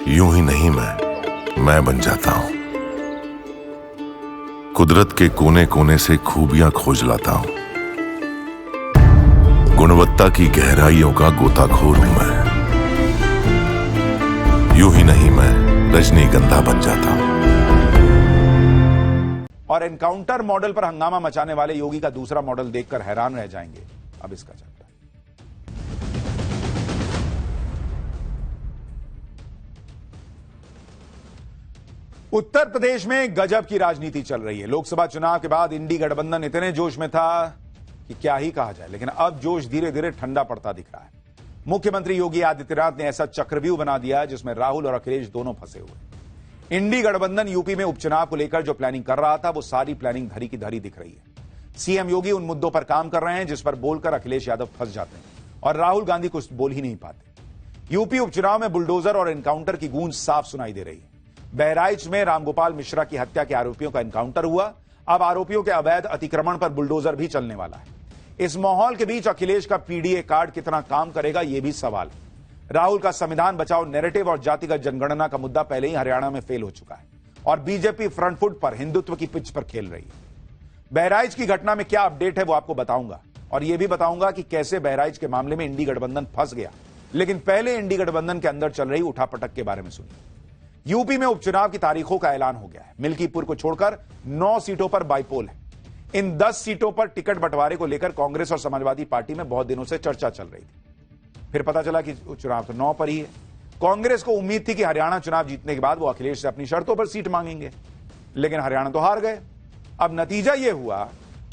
यूं ही नहीं मैं बन जाता हूं। कुदरत के कोने कोने से खूबियां खोज लाता हूं। गुणवत्ता की गहराइयों का गोताखोर हूं मैं। यूं ही नहीं मैं रजनीगंधा बन जाता हूं। और एनकाउंटर मॉडल पर हंगामा मचाने वाले योगी का दूसरा मॉडल देखकर हैरान रह जाएंगे। अब इसका चलता है। उत्तर प्रदेश में गजब की राजनीति चल रही है। लोकसभा चुनाव के बाद इंडी गठबंधन इतने जोश में था कि क्या ही कहा जाए, लेकिन अब जोश धीरे धीरे ठंडा पड़ता दिख रहा है। मुख्यमंत्री योगी आदित्यनाथ ने ऐसा चक्रव्यूह बना दिया जिसमें राहुल और अखिलेश दोनों फंसे हुए। इंडी गठबंधन यूपी में उपचुनाव को लेकर जो प्लानिंग कर रहा था वो सारी प्लानिंग धरी की धरी दिख रही है। सीएम योगी उन मुद्दों पर काम कर रहे हैं जिस पर बोलकर अखिलेश यादव फंस जाते हैं और राहुल गांधी कुछ बोल ही नहीं पाते। यूपी उपचुनाव में बुलडोजर और एनकाउंटर की गूंज साफ सुनाई दे रही है। बहराइच में रामगोपाल मिश्रा की हत्या के आरोपियों का एनकाउंटर हुआ। अब आरोपियों के अवैध अतिक्रमण पर बुलडोजर भी चलने वाला है। इस माहौल के बीच अखिलेश का पीडीए कार्ड कितना काम करेगा यह भी सवाल है। राहुल का संविधान बचाओ नैरेटिव और जातिगत जनगणना का मुद्दा पहले ही हरियाणा में फेल हो चुका है और बीजेपी फ्रंट फुट पर हिंदुत्व की पिच पर खेल रही है। बहराइच की घटना में क्या अपडेट है वो आपको बताऊंगा और यह भी बताऊंगा कि कैसे बहराइच के मामले में इंडी गठबंधन फंस गया। लेकिन पहले इंडी गठबंधन के अंदर चल रही उठापटक के बारे में सुनिए। यूपी में उपचुनाव की तारीखों का ऐलान हो गया है। मिल्कीपुर को छोड़कर 9 सीटों पर बाइपोल है। इन 10 सीटों पर टिकट बंटवारे को लेकर कांग्रेस और समाजवादी पार्टी में बहुत दिनों से चर्चा चल रही थी। फिर पता चला कि चुनाव तो 9 पर ही है। कांग्रेस को उम्मीद थी कि हरियाणा चुनाव जीतने के बाद वो अखिलेश से अपनी शर्तों पर सीट मांगेंगे, लेकिन हरियाणा तो हार गए। अब नतीजा यह हुआ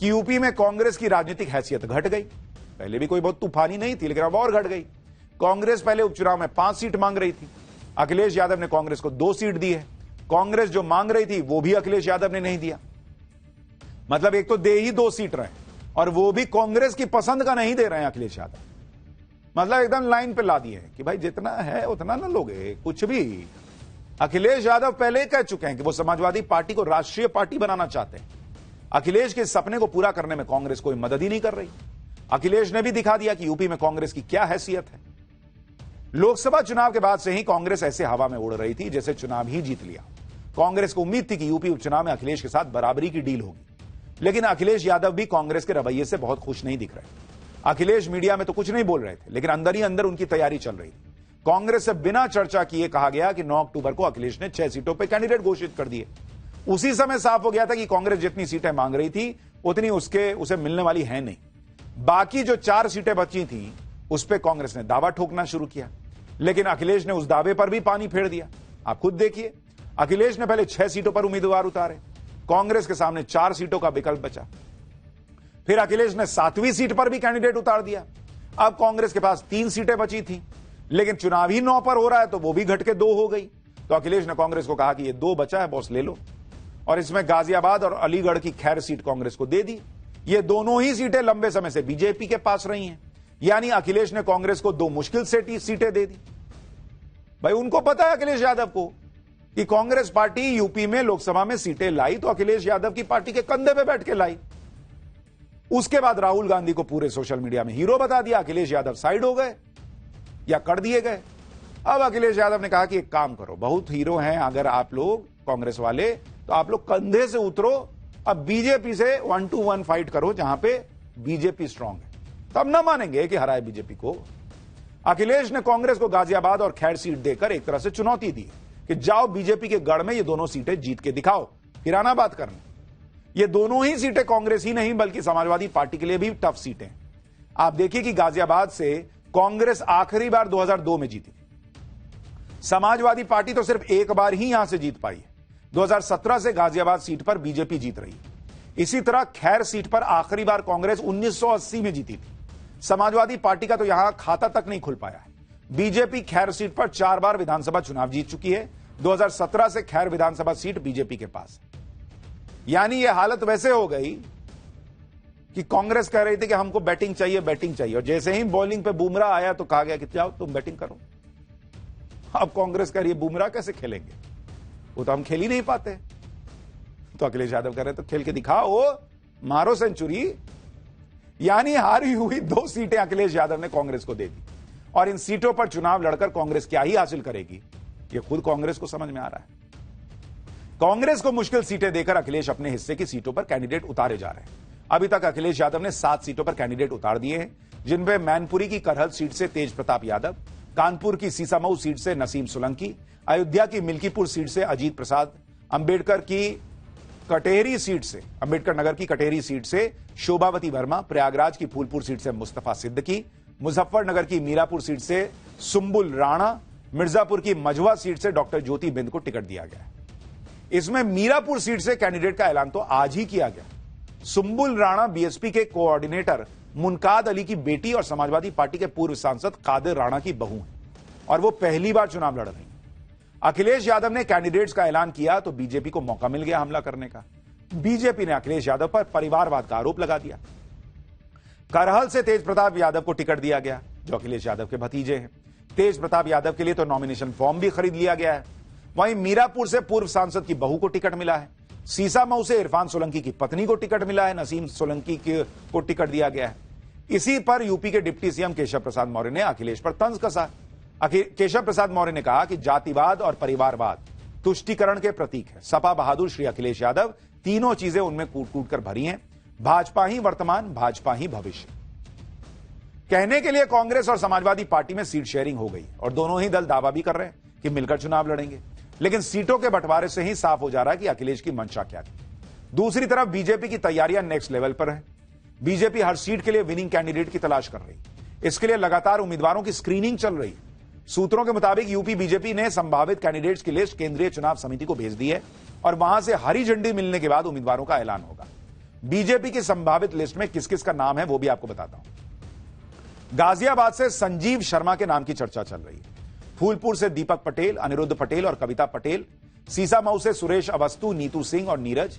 कि यूपी में कांग्रेस की राजनीतिक हैसियत घट गई। पहले भी कोई बहुत तूफानी नहीं थी, लेकिन अब और घट गई। कांग्रेस पहले उपचुनाव में 5 सीट मांग रही थी। अखिलेश यादव ने कांग्रेस को 2 सीट दी है। कांग्रेस जो मांग रही थी वो भी अखिलेश यादव ने नहीं दिया। मतलब एक तो दे ही 2 सीट रहे और वो भी कांग्रेस की पसंद का नहीं दे रहे हैं अखिलेश यादव। मतलब एकदम लाइन पे ला दिए कि भाई जितना है उतना ना लोगे कुछ भी। अखिलेश यादव पहले ही कह चुके हैं कि वो समाजवादी पार्टी को राष्ट्रीय पार्टी बनाना चाहते हैं। अखिलेश के सपने को पूरा करने में कांग्रेस कोई मदद ही नहीं कर रही। अखिलेश ने भी दिखा दिया कि यूपी में कांग्रेस की क्या हैसियत है। लोकसभा चुनाव के बाद से ही कांग्रेस ऐसे हवा में उड़ रही थी जैसे चुनाव ही जीत लिया। कांग्रेस को उम्मीद थी कि यूपी उपचुनाव में अखिलेश के साथ बराबरी की डील होगी, लेकिन अखिलेश यादव भी कांग्रेस के रवैये से बहुत खुश नहीं दिख रहे। अखिलेश मीडिया में तो कुछ नहीं बोल रहे थे, लेकिन अंदर ही अंदर उनकी तैयारी चल रही थी। कांग्रेस से बिना चर्चा किए कहा गया कि 9 अक्टूबर को अखिलेश ने 6 सीटों पर कैंडिडेट घोषित कर दिए। उसी समय साफ हो गया था कि कांग्रेस जितनी सीटें मांग रही थी उतनी उसे मिलने वाली है नहीं। बाकी जो 4 सीटें बची थी उस पर कांग्रेस ने दावा ठोकना शुरू किया, लेकिन अखिलेश ने उस दावे पर भी पानी फेर दिया। आप खुद देखिए, अखिलेश ने पहले 6 सीटों पर उम्मीदवार उतारे। कांग्रेस के सामने 4 सीटों का विकल्प बचा। फिर अखिलेश ने 7वीं सीट पर भी कैंडिडेट उतार दिया। अब कांग्रेस के पास 3 सीटें बची थी, लेकिन चुनाव ही 9 पर हो रहा है तो वो भी घट के 2 हो गई। तो अखिलेश ने कांग्रेस को कहा कि ये 2 बचा है बॉस, ले लो। और इसमें गाजियाबाद और अलीगढ़ की खैर सीट कांग्रेस को दे दी। ये दोनों ही सीटें लंबे समय से बीजेपी के पास रही हैं। यानी अखिलेश ने कांग्रेस को 2 मुश्किल से सीटें दे दी। भाई उनको पता है अखिलेश यादव को कि कांग्रेस पार्टी यूपी में लोकसभा में सीटें लाई तो अखिलेश यादव की पार्टी के कंधे पे बैठ के लाई। उसके बाद राहुल गांधी को पूरे सोशल मीडिया में हीरो बता दिया। अखिलेश यादव साइड हो गए या कर दिए गए। अब अखिलेश यादव ने कहा कि एक काम करो, बहुत हीरो हैं अगर आप लोग कांग्रेस वाले, तो आप लोग कंधे से उतरो। अब बीजेपी से 1 to 1 फाइट करो जहां पे बीजेपी स्ट्रांग है, तब ना मानेंगे कि हराए बीजेपी को। अखिलेश ने कांग्रेस को गाजियाबाद और खैर सीट देकर एक तरह से चुनौती दी कि जाओ बीजेपी के गढ़ में ये दोनों सीटें जीत के दिखाओ, फिर आना बात करना। ये दोनों ही सीटें कांग्रेस ही नहीं बल्कि समाजवादी पार्टी के लिए भी टफ सीटें। आप देखिए कि गाजियाबाद से कांग्रेस आखिरी बार 2002 में जीती थी। समाजवादी पार्टी तो सिर्फ एक बार ही यहां से जीत पाई है। 2017 से गाजियाबाद सीट पर बीजेपी जीत रही है। इसी तरह खैर सीट पर आखिरी बार कांग्रेस 1980 में जीती थी। समाजवादी पार्टी का तो यहां खाता तक नहीं खुल पाया है। बीजेपी खैर सीट पर 4 बार विधानसभा चुनाव जीत चुकी है। 2017 से खैर विधानसभा सीट बीजेपी के पास है। यानी यह हालत वैसे हो गई कि कांग्रेस कह रही थी कि हमको बैटिंग चाहिए, और जैसे ही बॉलिंग पे बुमराह आया तो कहा गया कि जाओ तुम बैटिंग करो। अब कांग्रेस कह रही है बुमराह कैसे खेलेंगे, वो तो हम खेल ही नहीं पाते। तो अखिलेश यादव कह रहे तो खेल के दिखाओ, मारो सेंचुरी। यानी हारी हुई 2 सीटें अखिलेश यादव ने कांग्रेस को दे दी। और इन सीटों पर चुनाव लड़कर कांग्रेस क्या ही हासिल करेगी यह खुद कांग्रेस को समझ में आ रहा है। कांग्रेस को मुश्किल सीटें देकर अखिलेश अपने हिस्से की सीटों पर कैंडिडेट उतारे जा रहे हैं। अभी तक अखिलेश यादव ने 7 सीटों पर कैंडिडेट उतार दिए हैं, जिनमें मैनपुरी की करहल सीट से तेज प्रताप यादव, कानपुर की सीसामऊ सीट से नसीम सोलंकी, अयोध्या की मिल्कीपुर सीट से अजीत प्रसाद, अंबेडकर नगर की कटेहरी सीट से शोभावती वर्मा, प्रयागराज की फूलपुर सीट से मुस्तफा सिद्दीकी, मुजफ्फरनगर की मीरापुर सीट से सुंबुल राणा, मिर्जापुर की मझवा सीट से डॉक्टर ज्योति बिंद को टिकट दिया गया है। इसमें मीरापुर सीट से कैंडिडेट का ऐलान तो आज ही किया गया। सुंबुल राणा बीएसपी के कोऑर्डिनेटर मुनकाद अली की बेटी और समाजवादी पार्टी के पूर्व सांसद कादिर राणा की बहू हैं और वो पहली बार चुनाव लड़ रही हैं। अखिलेश यादव ने कैंडिडेट्स का ऐलान किया तो बीजेपी को मौका मिल गया हमला करने का। बीजेपी ने अखिलेश यादव पर परिवारवाद का आरोप लगा दिया। करहल से तेज प्रताप यादव को टिकट दिया गया, जो अखिलेश यादव के भतीजे हैं। तेज प्रताप यादव के लिए तो नॉमिनेशन फॉर्म भी खरीद लिया गया है। वहीं मीरापुर से पूर्व सांसद की बहू को टिकट मिला है। सीसामऊ से इरफान सोलंकी की पत्नी को टिकट मिला है। नसीम सोलंकी को टिकट दिया गया है। इसी पर यूपी के डिप्टी सीएम केशव प्रसाद मौर्य ने अखिलेश पर तंज कसा। केशव प्रसाद मौर्य ने कहा कि जातिवाद और परिवारवाद तुष्टीकरण के प्रतीक है। सपा बहादुर श्री अखिलेश यादव तीनों चीजें उनमें कूट कूट कर भरी हैं। भाजपा ही वर्तमान, भाजपा ही भविष्य। कहने के लिए कांग्रेस और समाजवादी पार्टी में सीट शेयरिंग हो गई और दोनों ही दल दावा भी कर रहे हैं कि मिलकर चुनाव लड़ेंगे, लेकिन सीटों के बंटवारे से ही साफ हो जा रहा है कि अखिलेश की मंशा क्या थी। दूसरी तरफ बीजेपी की तैयारियां नेक्स्ट लेवल पर है। बीजेपी हर सीट के लिए विनिंग कैंडिडेट की तलाश कर रही है। इसके लिए लगातार उम्मीदवारों की स्क्रीनिंग चल रही है। सूत्रों के मुताबिक यूपी बीजेपी ने संभावित कैंडिडेट्स की लिस्ट केंद्रीय चुनाव समिति को भेज दी है और वहां से हरी झंडी मिलने के बाद उम्मीदवारों का ऐलान होगा। बीजेपी की संभावित लिस्ट में किस किस का नाम है वो भी आपको बताता हूं। गाजियाबाद से संजीव शर्मा के नाम की चर्चा चल रही है। फूलपुर से दीपक पटेल, अनिरुद्ध पटेल और कविता पटेल, सीसामऊ से सुरेश अवस्थु, नीतू सिंह और नीरज,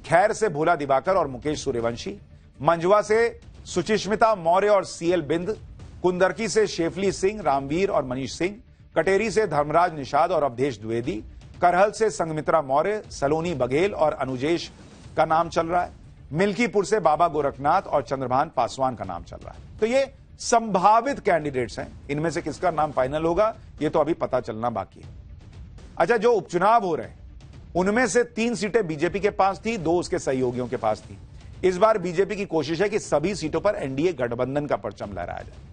खैर से भोला दिवाकर और मुकेश सूर्यवंशी, मंझवा से सुचिस्मिता मौर्य और सीएल बिंद, कुंदरकी से शेफली सिंह, रामवीर और मनीष सिंह, कटेरी से धर्मराज निषाद और अवधेश द्विवेदी, करहल से संगमित्रा मौर्य, सलोनी बघेल और अनुजेश का नाम चल रहा है। मिल्कीपुर से बाबा गोरखनाथ और चंद्रभान पासवान का नाम चल रहा है। तो ये संभावित कैंडिडेट्स हैं। इनमें से किसका नाम फाइनल होगा ये तो अभी पता चलना बाकी है। अच्छा, जो उपचुनाव हो रहे हैं उनमें से 3 सीटें बीजेपी के पास थी, 2 उसके सहयोगियों के पास थी। इस बार बीजेपी की कोशिश है कि सभी सीटों पर एनडीए गठबंधन का परचम लहराया जाए।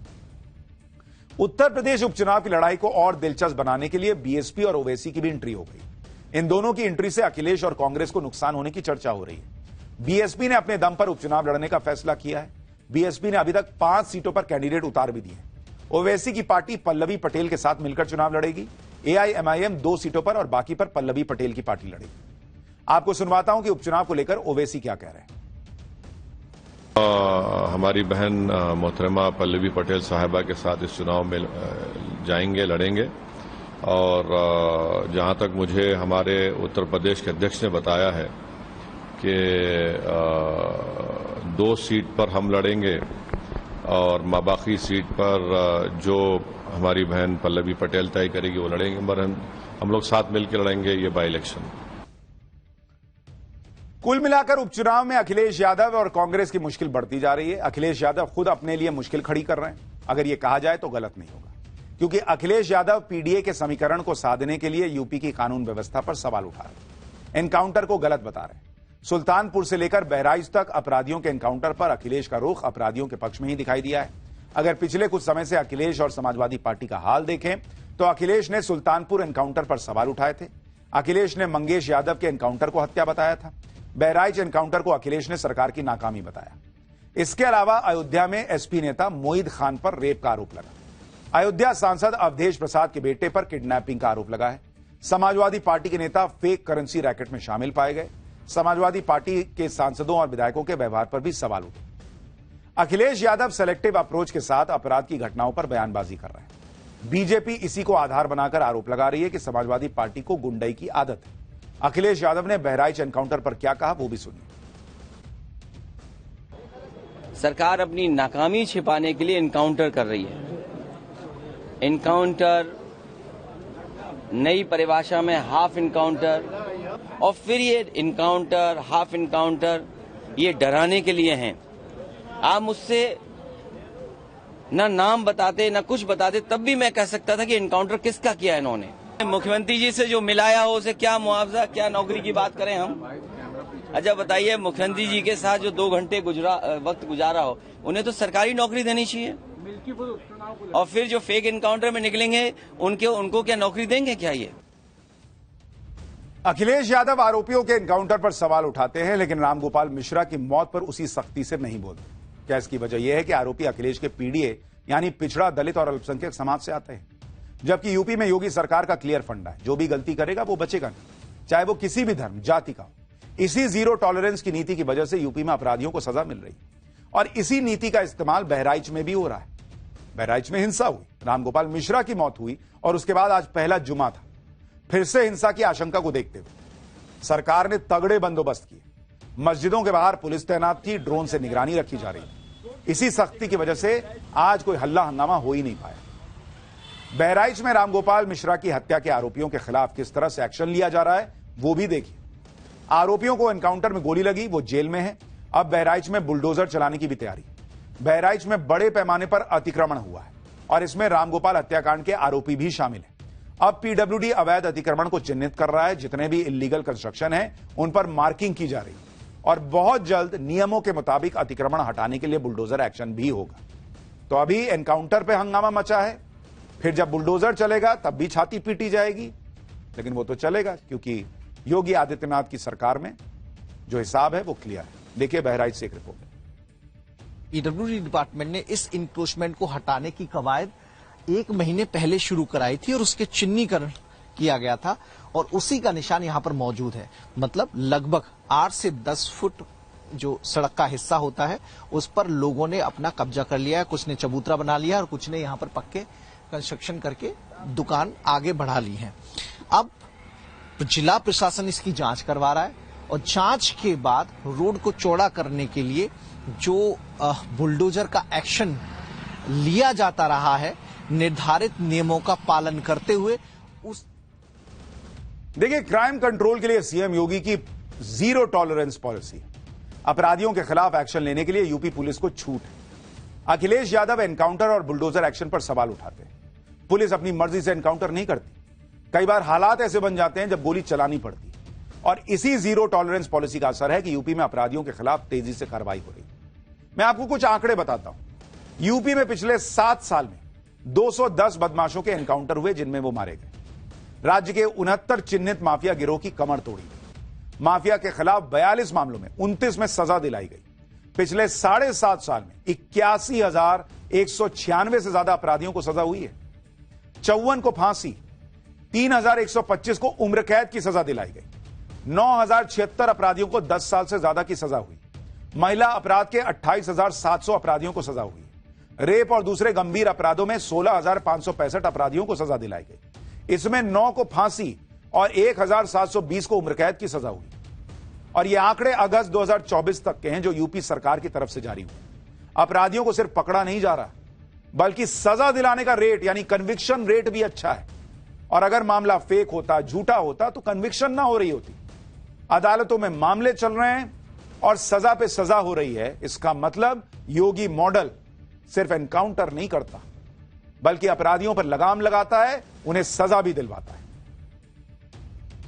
उत्तर प्रदेश उपचुनाव की लड़ाई को और दिलचस्प बनाने के लिए बीएसपी और ओवैसी की भी एंट्री हो गई। इन दोनों की एंट्री से अखिलेश और कांग्रेस को नुकसान होने की चर्चा हो रही है। बीएसपी ने अपने दम पर उपचुनाव लड़ने का फैसला किया है। बीएसपी ने अभी तक 5 सीटों पर कैंडिडेट उतार भी दिए। ओवैसी की पार्टी पल्लवी पटेल के साथ मिलकर चुनाव लड़ेगी। एआईएमआईएम 2 सीटों पर और बाकी पर पल्लवी पटेल की पार्टी लड़ेगी। आपको सुनवाता हूं कि उपचुनाव को लेकर ओवैसी क्या कह रहे हैं। हमारी बहन मोहतरमा पल्लवी पटेल साहिबा के साथ इस चुनाव में जाएंगे, लड़ेंगे। और जहां तक मुझे हमारे उत्तर प्रदेश के अध्यक्ष ने बताया है कि 2 सीट पर हम लड़ेंगे और बाकी सीट पर जो हमारी बहन पल्लवी पटेल तय करेगी वो लड़ेंगे, मगर हम लोग साथ मिलकर लड़ेंगे ये बाई इलेक्शन। कुल मिलाकर उपचुनाव में अखिलेश यादव और कांग्रेस की मुश्किल बढ़ती जा रही है। अखिलेश यादव खुद अपने लिए मुश्किल खड़ी कर रहे हैं, अगर यह कहा जाए तो गलत नहीं होगा, क्योंकि अखिलेश यादव पीडीए के समीकरण को साधने के लिए यूपी की कानून व्यवस्था पर सवाल उठा रहे हैं। एनकाउंटर को गलत बता रहे हैं। सुल्तानपुर से लेकर बहराइच तक अपराधियों के एनकाउंटर पर अखिलेश का रुख अपराधियों के पक्ष में ही दिखाई दिया है। अगर पिछले कुछ समय से अखिलेश और समाजवादी पार्टी का हाल देखें तो अखिलेश ने सुल्तानपुर एनकाउंटर पर सवाल उठाए थे। अखिलेश ने मंगेश यादव के एनकाउंटर को हत्या बताया था। बहराइच एनकाउंटर को अखिलेश ने सरकार की नाकामी बताया। इसके अलावा अयोध्या में एसपी नेता मोईद खान पर रेप का आरोप लगा। अयोध्या सांसद अवधेश प्रसाद के बेटे पर किडनैपिंग का आरोप लगा है। समाजवादी पार्टी के नेता फेक करेंसी रैकेट में शामिल पाए गए। समाजवादी पार्टी के सांसदों और विधायकों के व्यवहार पर भी सवाल उठे। अखिलेश यादव सेलेक्टिव अप्रोच के साथ अपराध की घटनाओं पर बयानबाजी कर रहे हैं। बीजेपी इसी को आधार बनाकर आरोप लगा रही है कि समाजवादी पार्टी को गुंडई की आदत है। अखिलेश यादव ने बहराइच एनकाउंटर पर क्या कहा वो भी सुनिए। सरकार अपनी नाकामी छिपाने के लिए एनकाउंटर कर रही है। एनकाउंटर नई परिभाषा में हाफ एनकाउंटर और फिर ये एनकाउंटर हाफ एनकाउंटर ये डराने के लिए हैं। आप मुझसे ना नाम बताते ना कुछ बताते तब भी मैं कह सकता था कि एनकाउंटर किसका किया इन्होंने। मुख्यमंत्री जी से जो मिलाया हो उसे क्या मुआवजा, क्या नौकरी की बात करें हम? अच्छा बताइए, मुख्यमंत्री जी के साथ जो 2 घंटे वक्त गुजारा हो, उन्हें तो सरकारी नौकरी देनी चाहिए। और फिर जो फेक एनकाउंटर में निकलेंगे उनको क्या नौकरी देंगे क्या? ये अखिलेश यादव आरोपियों के एनकाउंटर पर सवाल उठाते हैं, लेकिन रामगोपाल मिश्रा की मौत पर उसी सख्ती से नहीं बोलते। क्या इसकी वजह यह है कि आरोपी अखिलेश के पीडीए यानी पिछड़ा, दलित और अल्पसंख्यक समाज से आते हैं, जबकि यूपी में योगी सरकार का क्लियर फंडा है, जो भी गलती करेगा वो बचेगा नहीं, चाहे वो किसी भी धर्म जाति का हो। इसी जीरो टॉलरेंस की नीति की वजह से यूपी में अपराधियों को सजा मिल रही और इसी नीति का इस्तेमाल बहराइच में भी हो रहा है। बहराइच में हिंसा हुई, रामगोपाल मिश्रा की मौत हुई और उसके बाद आज पहला जुमा था। फिर से हिंसा की आशंका को देखते हुए सरकार ने तगड़े बंदोबस्त किए। मस्जिदों के बाहर पुलिस तैनात थी, ड्रोन से निगरानी रखी जा रही थी। इसी सख्ती की वजह से आज कोई हल्ला हंगामा हो ही नहीं पाया। बहराइच में रामगोपाल मिश्रा की हत्या के आरोपियों के खिलाफ किस तरह से एक्शन लिया जा रहा है वो भी देखिए। आरोपियों को एनकाउंटर में गोली लगी, वो जेल में है। अब बहराइच में बुलडोजर चलाने की भी तैयारी। बहराइच में बड़े पैमाने पर अतिक्रमण हुआ है और इसमें रामगोपाल हत्याकांड के आरोपी भी शामिल हैं। अब पीडब्ल्यूडी अवैध अतिक्रमण को चिन्हित कर रहा है। जितने भी इलीगल कंस्ट्रक्शन है उन पर मार्किंग की जा रही है और बहुत जल्द नियमों के मुताबिक अतिक्रमण हटाने के लिए बुलडोजर एक्शन भी होगा। तो अभी एनकाउंटर पे हंगामा मचा है, फिर जब बुलडोजर चलेगा तब भी छाती पीटी जाएगी, लेकिन वो तो चलेगा क्योंकि योगी आदित्यनाथ की सरकार में जो हिसाब है वो क्लियर है। देखिए बहराइच से एक रिपोर्ट। पीडब्ल्यूडी डिपार्टमेंट ने इस इंक्रोचमेंट को हटाने की कवायद 1 महीने पहले शुरू कराई थी और उसके चिन्हीकरण किया गया था और उसी का निशान यहां पर मौजूद है। मतलब लगभग 8 से 10 फुट जो सड़क का हिस्सा होता है उस पर लोगों ने अपना कब्जा कर लिया है। कुछ ने चबूतरा बना लिया और कुछ ने यहां पर पक्के कंस्ट्रक्शन करके दुकान आगे बढ़ा ली है। अब जिला प्रशासन इसकी जांच करवा रहा है और जांच के बाद रोड को चौड़ा करने के लिए जो बुलडोजर का एक्शन लिया जाता रहा है निर्धारित नियमों का पालन करते हुए उस देखिए, क्राइम कंट्रोल के लिए सीएम योगी की जीरो टॉलरेंस पॉलिसी। अपराधियों के खिलाफ एक्शन लेने के लिए यूपी पुलिस को छूट है। अखिलेश यादव एनकाउंटर और बुलडोजर एक्शन पर सवाल उठाते हैं। पुलिस अपनी मर्जी से एनकाउंटर नहीं करती, कई बार हालात ऐसे बन जाते हैं जब गोली चलानी पड़ती है और इसी जीरो टॉलरेंस पॉलिसी का असर है कि यूपी में अपराधियों के खिलाफ तेजी से कार्रवाई हो रही है। मैं आपको कुछ आंकड़े बताता हूं। यूपी में पिछले 7 साल में 210 बदमाशों के एनकाउंटर हुए जिनमें वो मारे गए। राज्य के 69 चिन्हित माफिया गिरोह की कमर तोड़ी गई। माफिया के खिलाफ 42 मामलों में 29 में सजा दिलाई गई। पिछले 7.5 साल में 81,196 से ज्यादा अपराधियों को सजा हुई है। 54 को फांसी, 3,125 को उम्र कैद की सजा दिलाई गई। 9,076 अपराधियों को 10 साल से ज्यादा की सजा हुई। महिला अपराध के 28,700 अपराधियों को सजा हुई। रेप और दूसरे गंभीर अपराधों में 16,565 अपराधियों को सजा दिलाई गई। इसमें 9 को फांसी और 1,720 को उम्र कैद की सजा हुई। और ये आंकड़े अगस्त 2024 तक के हैं जो यूपी सरकार की तरफ से जारी हुए। अपराधियों को सिर्फ पकड़ा नहीं जा रहा बल्कि सजा दिलाने का रेट यानी कन्विक्शन रेट भी अच्छा है। और अगर मामला फेक होता, झूठा होता तो कन्विक्शन ना हो रही होती। अदालतों में मामले चल रहे हैं और सजा पे सजा हो रही है। इसका मतलब योगी मॉडल सिर्फ एनकाउंटर नहीं करता बल्कि अपराधियों पर लगाम लगाता है, उन्हें सजा भी दिलवाता है।